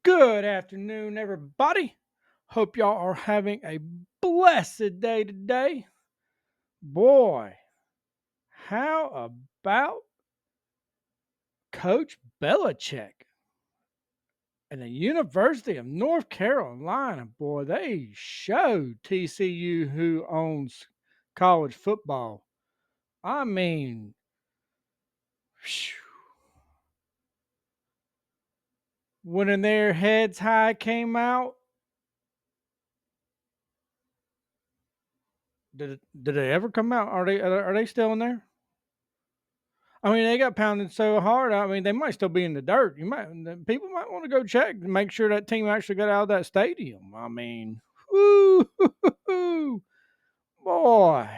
Good afternoon, everybody. Hope y'all are having a blessed day today. Boy, how about Coach Belichick and the University of North Carolina? Boy, they showed TCU who owns college football. I mean, phew, when their heads high came out, did they ever come out? Are they still in there? I mean, they got pounded so hard. I mean, they might still be in the dirt. People might want to go check to make sure that team actually got out of that stadium. I mean, whoo, boy,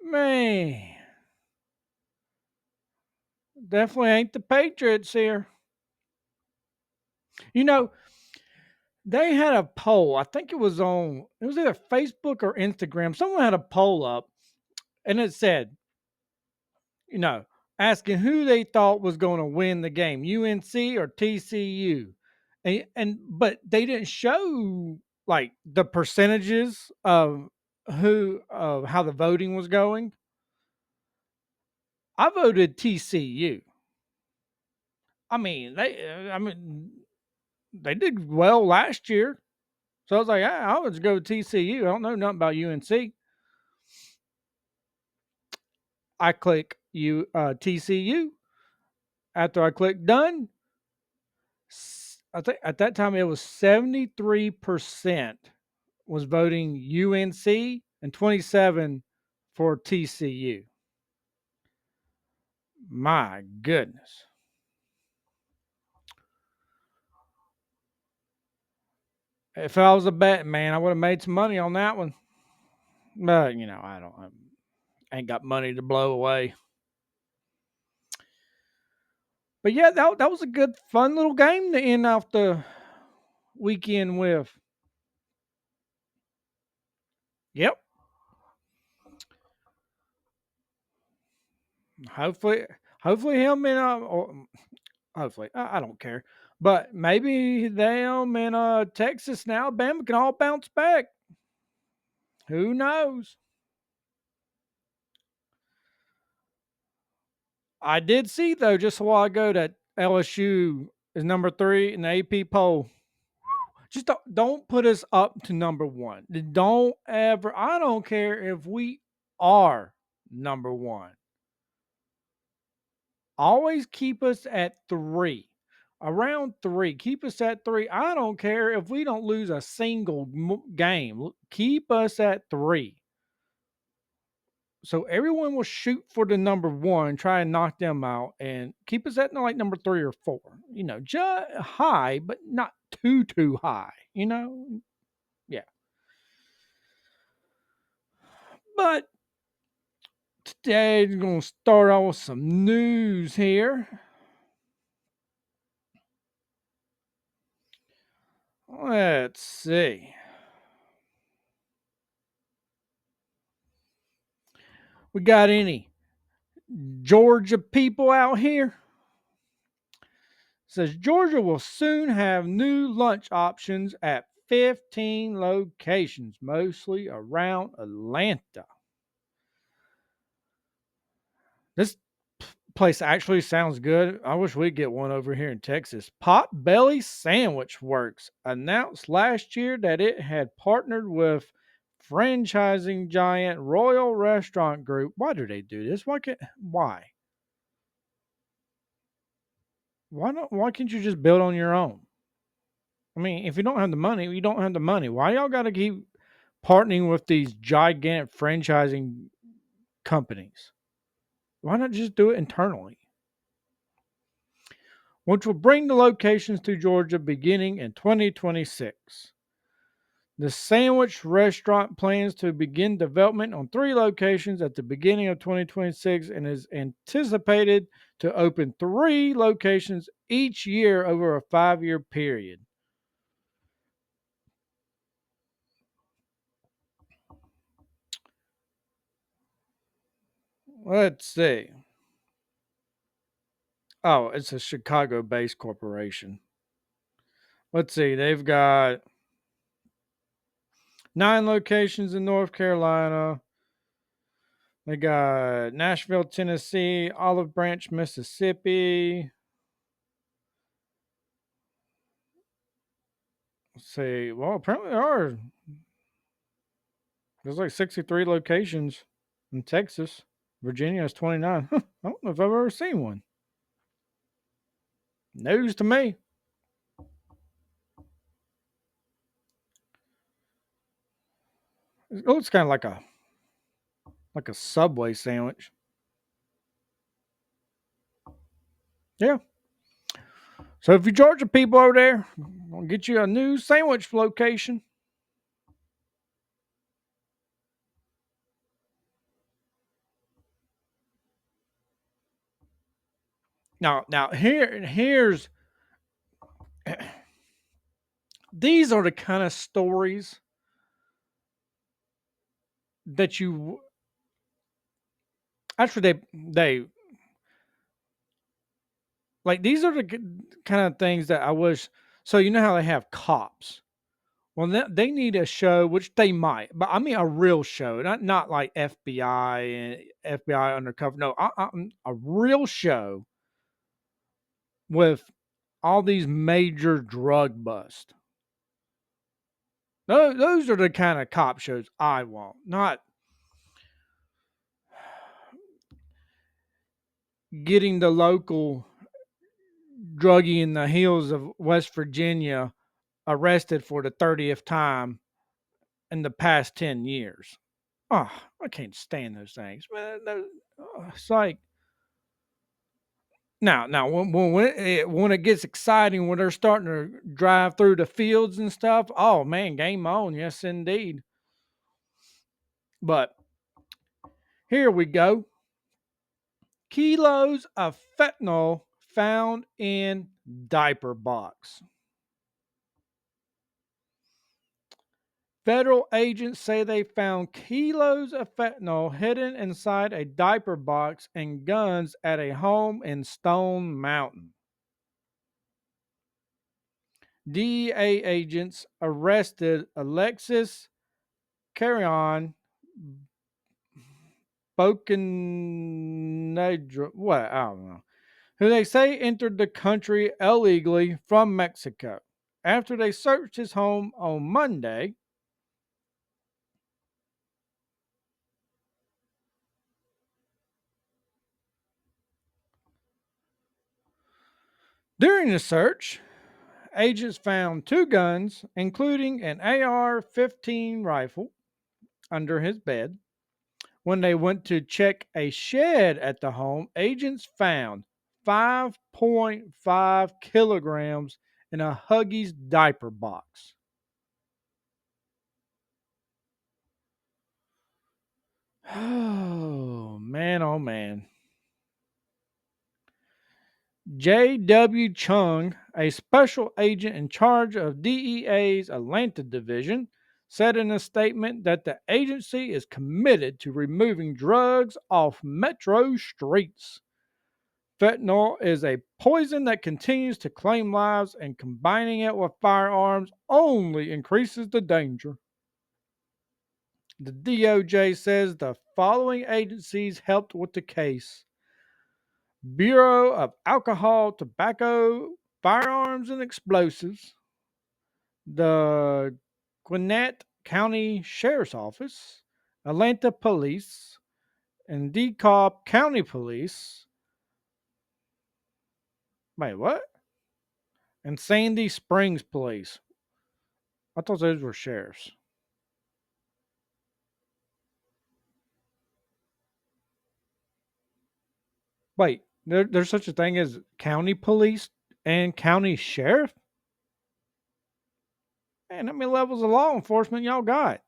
man, definitely ain't the Patriots here. You know, they had a poll. I think it was either Facebook or Instagram. Someone had a poll up, and it said, you know, asking who they thought was going to win the game, UNC or TCU. And but they didn't show like the percentages of who of how the voting was going. I voted TCU. They did well last year. So I was like, I would go with TCU. I don't know nothing about UNC. I click TCU. After I click done, I think at that time it was 73% was voting UNC and 27 for TCU. My goodness. If I was a betting man, I would have made some money on that one. But, I ain't got money to blow away. But yeah, that was a good, fun little game to end off the weekend with. Yep. Hopefully, hopefully him and or hopefully I don't care, but maybe them in Texas and Alabama can all bounce back. Who knows? I did see though just a while ago that LSU is number 3 in the AP poll. Just don't put us up to number 1. Don't ever. I don't care if we are number 1. Always keep us at 3. Around 3. Keep us at 3. I don't care if we don't lose a single game. Keep us at 3. So everyone will shoot for the number 1, try and knock them out, and keep us at like number 3 or 4. Just high, but not too high. Yeah. But today we're gonna start off with some news here. Let's see. We got any Georgia people out here? Says Georgia will soon have new lunch options at 15 locations, mostly around Atlanta. This place actually sounds good. I wish we'd get one over here in Texas. Potbelly Sandwich Works announced last year that it had partnered with franchising giant Royal Restaurant Group. Why do they do this? Why? Why can't you just build on your own? I mean, if you don't have the money, you don't have the money. Why y'all got to keep partnering with these gigantic franchising companies? Why not just do it internally? Which will bring the locations to Georgia beginning in 2026. The sandwich restaurant plans to begin development on 3 locations at the beginning of 2026 and is anticipated to open 3 locations each year over a 5-year period. Let's see. Oh, it's a Chicago based corporation. Let's see. They've got 9 locations in North Carolina. They got Nashville, Tennessee, Olive Branch, Mississippi. Let's see. Well, apparently there's like 63 locations in Texas. Virginia has 29. I don't know if I've ever seen one. News to me. It looks kind of like a Subway sandwich. Yeah. So if you Georgia people over there, I'll get you a new sandwich location. Now here's these are the kind of stories that you actually they like these are the kind of things that I wish. So you know how they have cops. Well, they need a show, which they might, but I mean a real show, not like FBI and FBI undercover. No, a real show with all these major drug busts. Those are the kind of cop shows I want, not getting the local druggie in the hills of West Virginia arrested for the 30th time in the past 10 years. Oh, I can't stand those things. Man, it's like now when it gets exciting when they're starting to drive through the fields and stuff. Oh man, game on. Yes, indeed. But here we go. Kilos of fentanyl found in diaper box. Federal agents say they found kilos of fentanyl hidden inside a diaper box and guns at a home in Stone Mountain. DEA agents arrested Alexis Carrion Bocanedra, what? I don't know. Who they say entered the country illegally from Mexico. After they searched his home on Monday, during the search, agents found 2 guns, including an AR 15 rifle, under his bed. When they went to check a shed at the home, agents found 5.5 kilograms in a Huggies diaper box. Oh, man, oh, man. J.W. Chung, a special agent in charge of DEA's Atlanta division, said in a statement that the agency is committed to removing drugs off metro streets. Fentanyl is a poison that continues to claim lives, and combining it with firearms only increases the danger. The DOJ says the following agencies helped with the case: Bureau of Alcohol, Tobacco, Firearms, and Explosives, the Gwinnett County Sheriff's Office, Atlanta Police, and DeKalb County Police. Wait, what? And Sandy Springs Police. I thought those were sheriffs. Wait, there's such a thing as county police and county sheriff? Man, how many levels of law enforcement y'all got?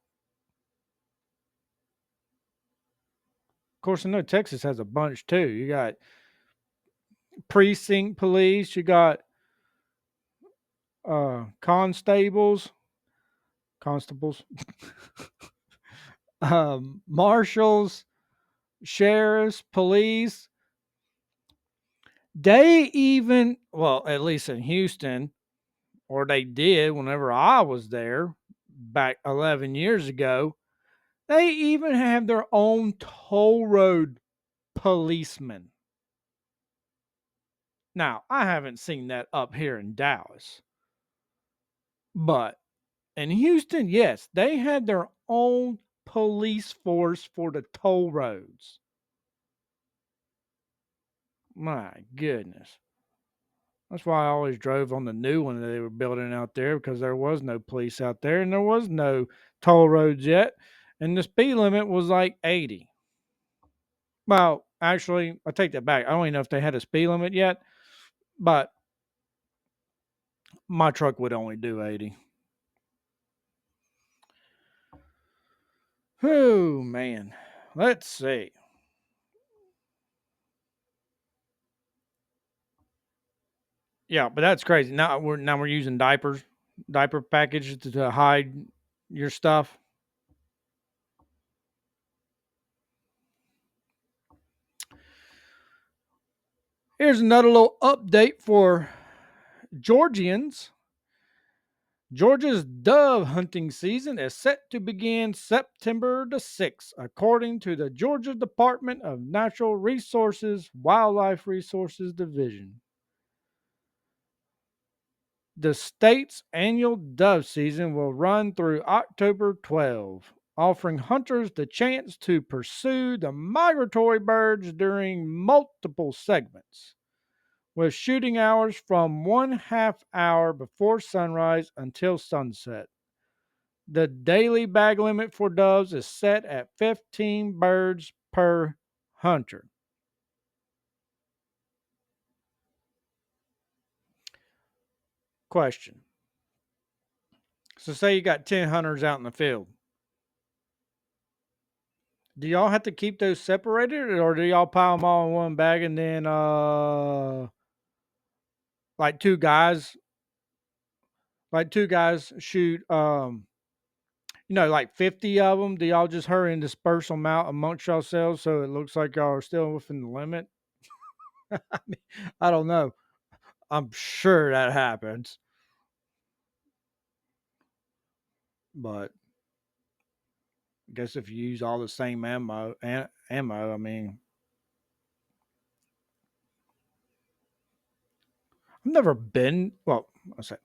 Of course, I know Texas has a bunch too. You got precinct police, you got constables, constables, marshals, sheriffs, police. They even, well, at least in Houston or they did whenever I was there back 11 years ago. They even have their own toll road policeman. Now, I haven't seen that up here in Dallas, but in Houston, yes, they had their own police force for the toll roads. My goodness. That's why I always drove on the new one that they were building out there because there was no police out there and there was no toll roads yet. And the speed limit was like 80. Well, actually, I take that back. I don't even know if they had a speed limit yet, but my truck would only do 80. Oh, man. Let's see. Yeah, but that's crazy. Now we're using diaper packages to hide your stuff. Here's another little update for Georgians. Georgia's dove hunting season is set to begin September the 6th, according to the Georgia Department of Natural Resources Wildlife Resources Division. The state's annual dove season will run through October 12, offering hunters the chance to pursue the migratory birds during multiple segments, with shooting hours from 1/2 hour before sunrise until sunset. The daily bag limit for doves is set at 15 birds per hunter. Question. So, say you got 10 hunters out in the field. Do y'all have to keep those separated or do y'all pile them all in one bag and then, like two guys shoot, like 50 of them? Do y'all just hurry and disperse them out amongst yourselves so it looks like y'all are still within the limit? I mean, I don't know. I'm sure that happens, but I guess if you use all the same ammo, I mean, I've never been. Well, I say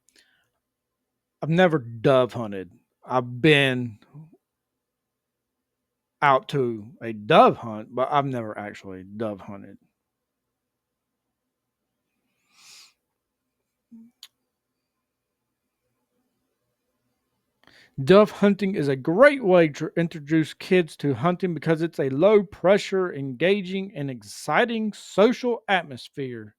I've never dove hunted. I've been out to a dove hunt, but I've never actually dove hunted. Dove hunting is a great way to introduce kids to hunting because it's a low pressure, engaging, and exciting social atmosphere,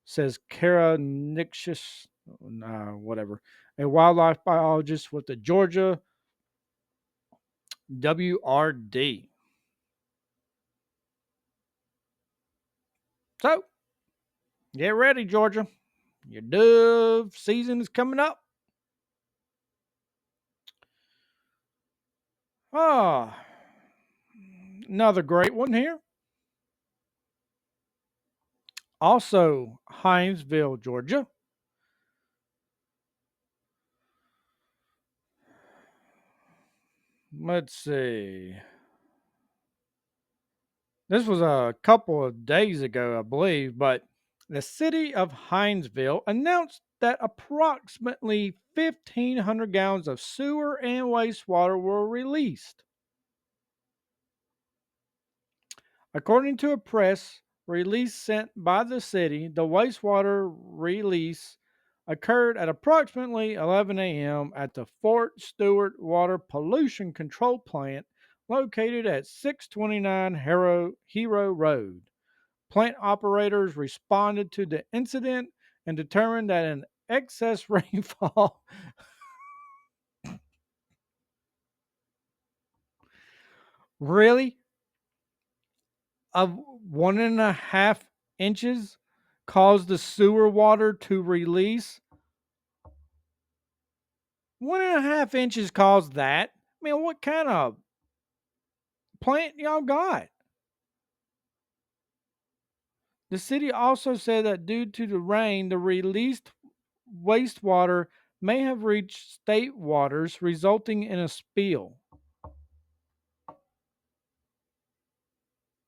says Kara Nixis, whatever, a wildlife biologist with the Georgia WRD. So get ready, Georgia. Your dove season is coming up. Ah, another great one here. Also, Hinesville, Georgia. Let's see. This was a couple of days ago, I believe, but the city of Hinesville announced that approximately 1,500 gallons of sewer and wastewater were released. According to a press release sent by the city, the wastewater release occurred at approximately 11 a.m. at the Fort Stewart Water Pollution Control Plant located at 629 Hero Road. Plant operators responded to the incident and determined that an excess rainfall really of 1.5 inches caused the sewer water to release. 1.5 inches caused that. I mean, what kind of plant y'all got? The city also said that due to the rain, the released wastewater may have reached state waters, resulting in a spill.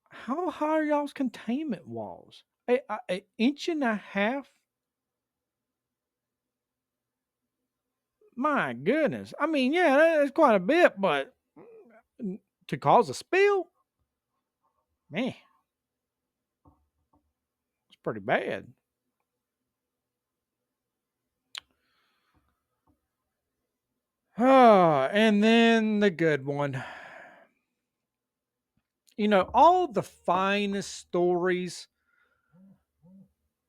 How high are y'all's containment walls? A inch and a half? My goodness. I mean, yeah, that's quite a bit, but to cause a spill, man, it's pretty bad. Ah, and then the good one. All the finest stories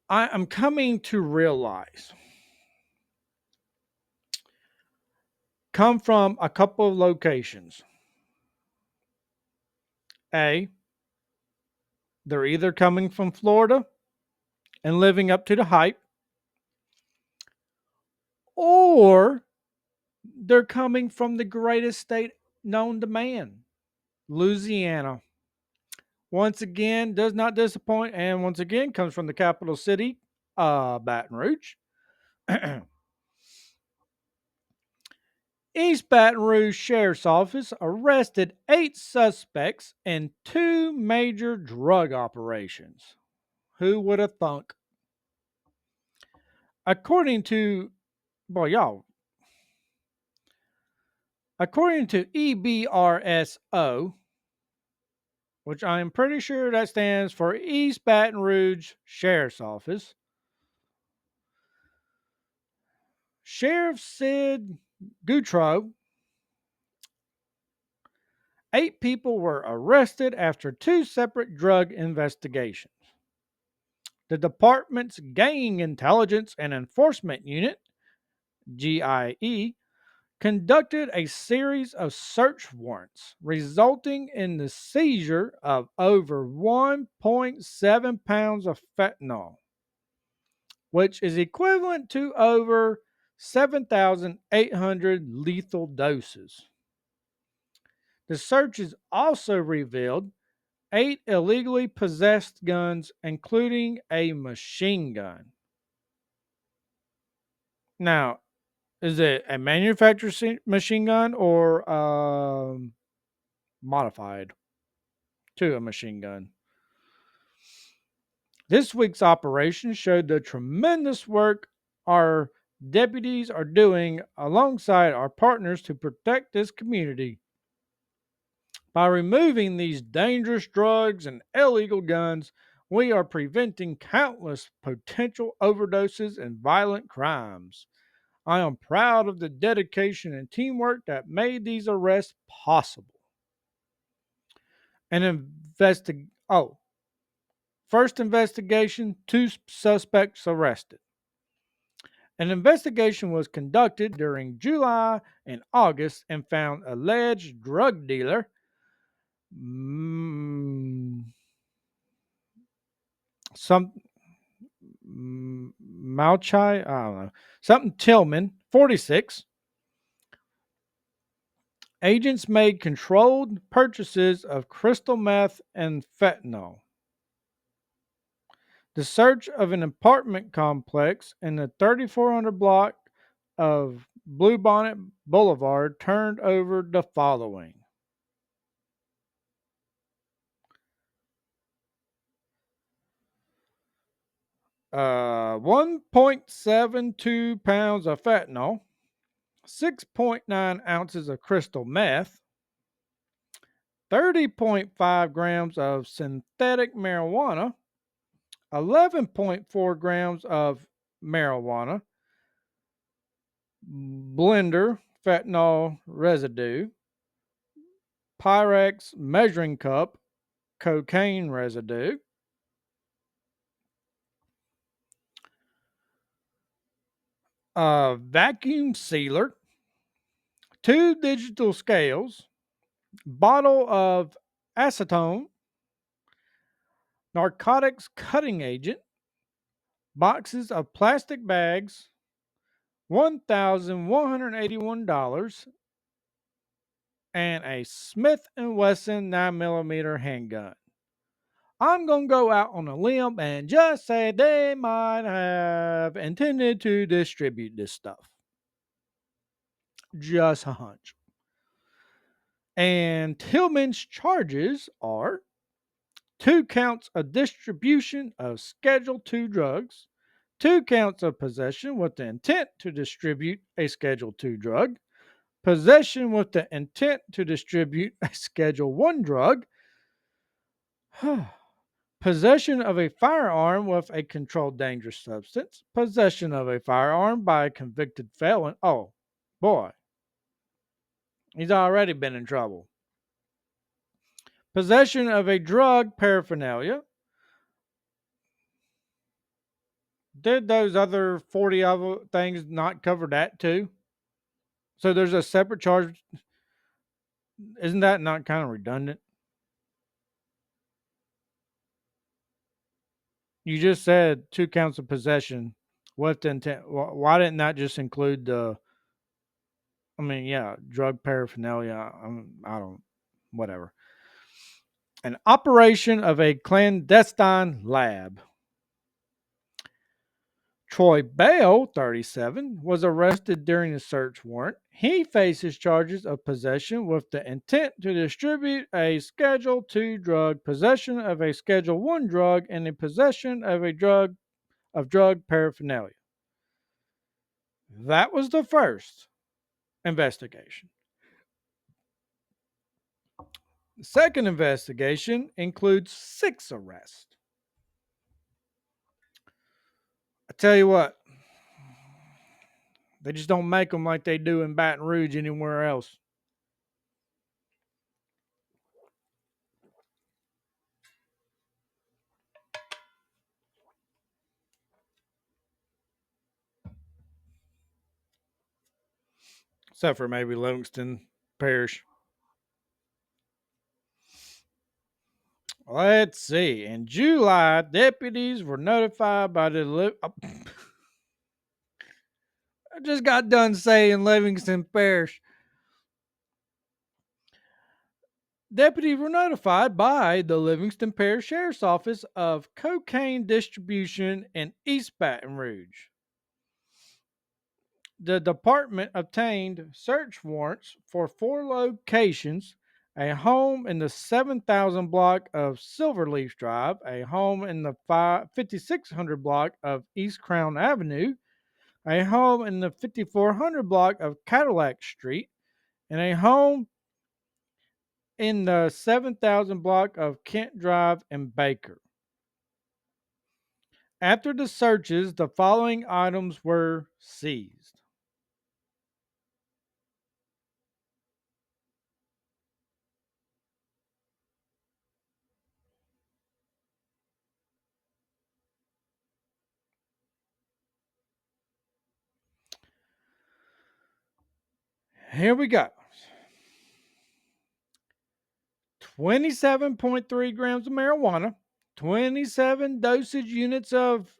I'm coming to realize come from a couple of locations. A, they're either coming from Florida and living up to the hype, or they're coming from the greatest state known to man, Louisiana. Once again, does not disappoint, and once again comes from the capital city, Baton Rouge. East Baton Rouge Sheriff's Office arrested 8 suspects in 2 major drug operations. Who would have thunk? According to, boy, y'all, according to EBRSO, which I am pretty sure that stands for East Baton Rouge Sheriff's Office, Sheriff Sid Goutreau, 8 people were arrested after 2 separate drug investigations. The department's Gang Intelligence and Enforcement Unit, GIE, conducted a series of search warrants, resulting in the seizure of over 1.7 pounds of fentanyl, which is equivalent to over 7,800 lethal doses. The searches also revealed 8 illegally possessed guns, including a machine gun. Now, is it a manufactured machine gun or modified to a machine gun? This week's operation showed the tremendous work our deputies are doing alongside our partners to protect this community. By removing these dangerous drugs and illegal guns, we are preventing countless potential overdoses and violent crimes. I am proud of the dedication and teamwork that made these arrests possible. First investigation, 2 suspects arrested. An investigation was conducted during July and August and found alleged drug dealer some Malchai, I don't know, something Tillman, 46. Agents made controlled purchases of crystal meth and fentanyl. The search of an apartment complex in the 3400 block of Bluebonnet Boulevard turned over the following: 1.72 pounds of fentanyl, 6.9 ounces of crystal meth, 30.5 grams of synthetic marijuana, 11.4 grams of marijuana, blender fentanyl residue, Pyrex measuring cup cocaine residue, a vacuum sealer, 2 digital scales, bottle of acetone, narcotics cutting agent, boxes of plastic bags, $1,181, and a Smith & Wesson 9mm handgun. I'm going to go out on a limb and just say they might have intended to distribute this stuff. Just a hunch. And Tillman's charges are 2 counts of distribution of Schedule II drugs, 2 counts of possession with the intent to distribute a Schedule II drug, possession with the intent to distribute a Schedule I drug, possession of a firearm with a controlled dangerous substance, possession of a firearm by a convicted felon. Oh, boy, he's already been in trouble. Possession of a drug paraphernalia. Did those other 40 other things not cover that too? So there's a separate charge. Isn't that not kind of redundant? You just said 2 counts of possession with the intent. Why didn't that just include the, I mean, yeah, drug paraphernalia? I don't, whatever. An operation of a clandestine lab. Troy Bale, 37, was arrested during a search warrant. He faces charges of possession with the intent to distribute a Schedule II drug, possession of a Schedule I drug, and the possession of a drug paraphernalia. That was the first investigation. The second investigation includes 6 arrests. I tell you what, they just don't make them like they do in Baton Rouge anywhere else. Except for maybe Livingston Parish. Let's see. In July, deputies were notified by the. I just got done saying Livingston Parish. Deputies were notified by the Livingston Parish Sheriff's Office of cocaine distribution in East Baton Rouge. The department obtained search warrants for 4 locations: a home in the 7,000 block of Silverleaf Drive, a home in the 5600 block of East Crown Avenue, a home in the 5400 block of Cadillac Street, and a home in the 7,000 block of Kent Drive in Baker. After the searches, the following items were seized. Here we go. 27.3 grams of marijuana, 27 dosage units of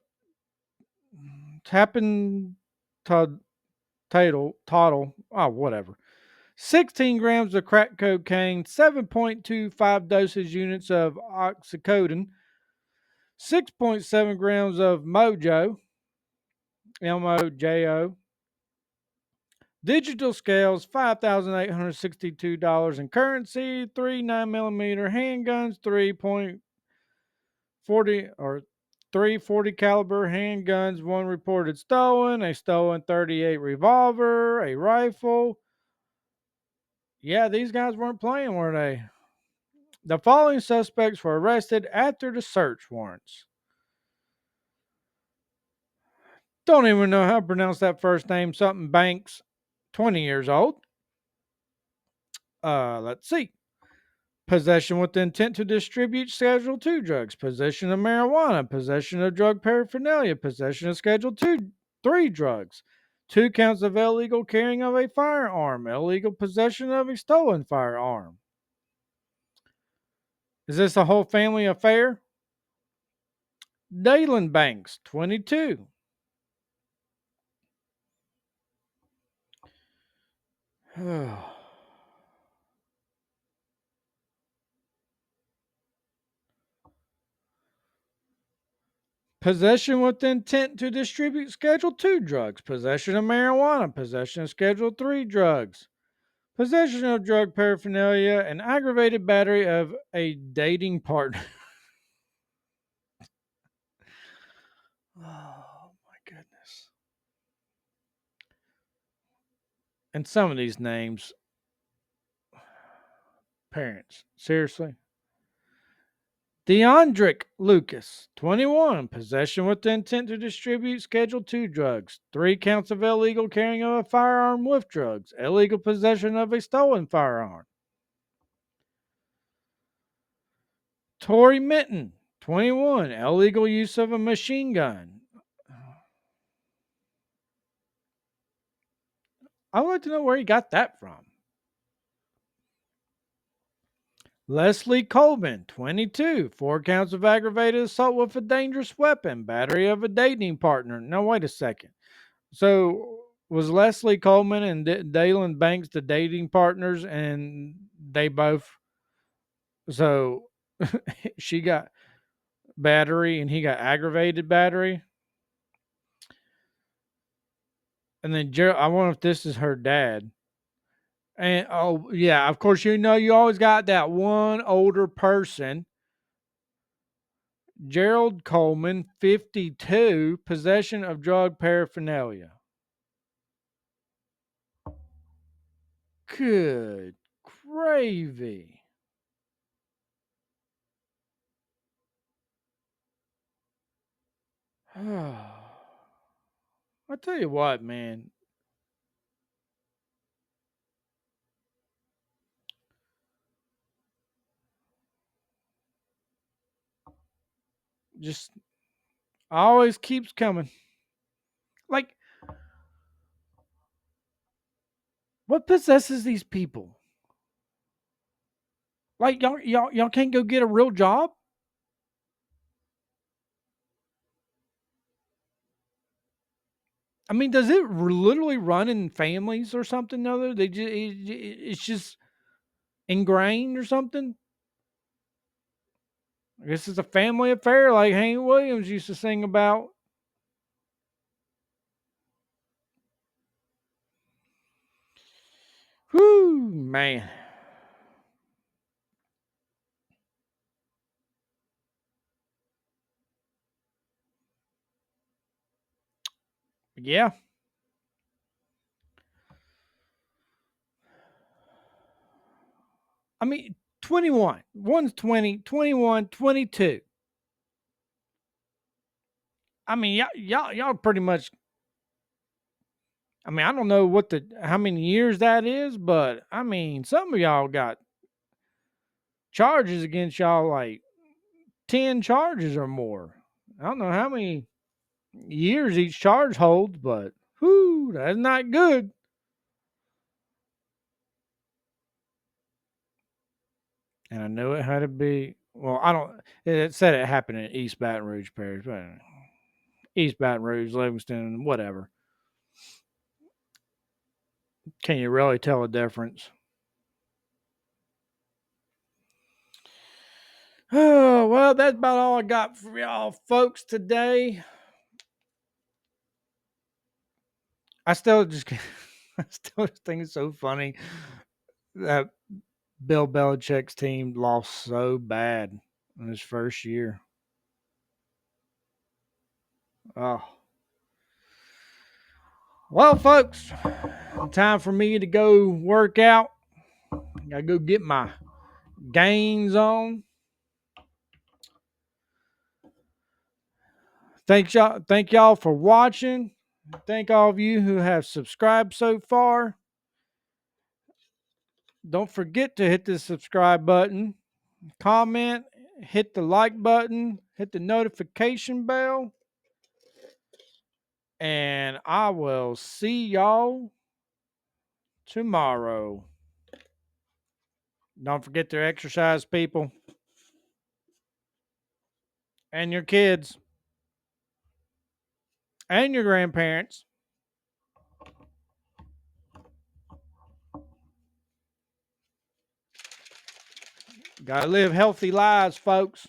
tapping total, oh, whatever. 16 grams of crack cocaine, 7.25 dosage units of oxycodone, 6.7 grams of mojo, MOJO, digital scales, $5,862 in currency, 3 9mm handguns, 3.40 or 340 caliber handguns, 1 reported stolen, a stolen .38 revolver, a rifle. Yeah, these guys weren't playing, were they? The following suspects were arrested after the search warrants. Don't even know how to pronounce that first name. Something Banks, 20 years old. Let's see. Possession with the intent to distribute Schedule II drugs, possession of marijuana, possession of drug paraphernalia, possession of Schedule III drugs, 2 counts of illegal carrying of a firearm, illegal possession of a stolen firearm. Is this a whole family affair? Dalen Banks, 22. Possession with intent to distribute Schedule 2 drugs, possession of marijuana, possession of Schedule 3 drugs, possession of drug paraphernalia, and aggravated battery of a dating partner. Oh my goodness. And some of these names, parents, seriously. Deandrick Lucas, 21, possession with the intent to distribute Schedule 2 drugs, 3 counts of illegal carrying of a firearm with drugs, illegal possession of a stolen firearm. Tory Minton, 21, illegal use of a machine gun. I would like to know where he got that from. Leslie Colvin, 22, 4 counts of aggravated assault with a dangerous weapon, battery of a dating partner. Now, wait a second. So, was Leslie Coleman and Dalen Banks the dating partners, and they both? So, she got battery and he got aggravated battery. And then Gerald, I wonder if this is her dad. And oh yeah, of course you always got that one older person. Gerald Coleman, 52, possession of drug paraphernalia. Good gravy. I tell you what, man. Just always keeps coming. Like, what possesses these people? Like, y'all can't go get a real job? I mean, does it literally run in families or something? Other they just it's just ingrained or something. I guess it's a family affair, like Hank Williams used to sing about. Whoo, man. Yeah. I mean, 21. One's 20, 21, 22. I mean, y'all pretty much. I mean, I don't know how many years that is, but I mean, some of y'all got charges against y'all, like 10 charges or more. I don't know how many years each charge holds, but whoo, that's not good. And I knew it had to be. Well, I don't. It said it happened in East Baton Rouge Parish, but East Baton Rouge, Livingston, whatever. Can you really tell a difference? Oh well, that's about all I got for y'all, folks, today. I still just, I still think it's so funny that Bill Belichick's team lost so bad in his first year. Oh, well, folks, time for me to go work out. Gotta go get my gains on. Thank y'all for watching. Thank all of you who have subscribed so far. Don't forget to hit the subscribe button, comment, hit the like button, hit the notification bell, and I will see y'all tomorrow. Don't forget to exercise, people, and your kids, and your grandparents. Gotta live healthy lives, folks.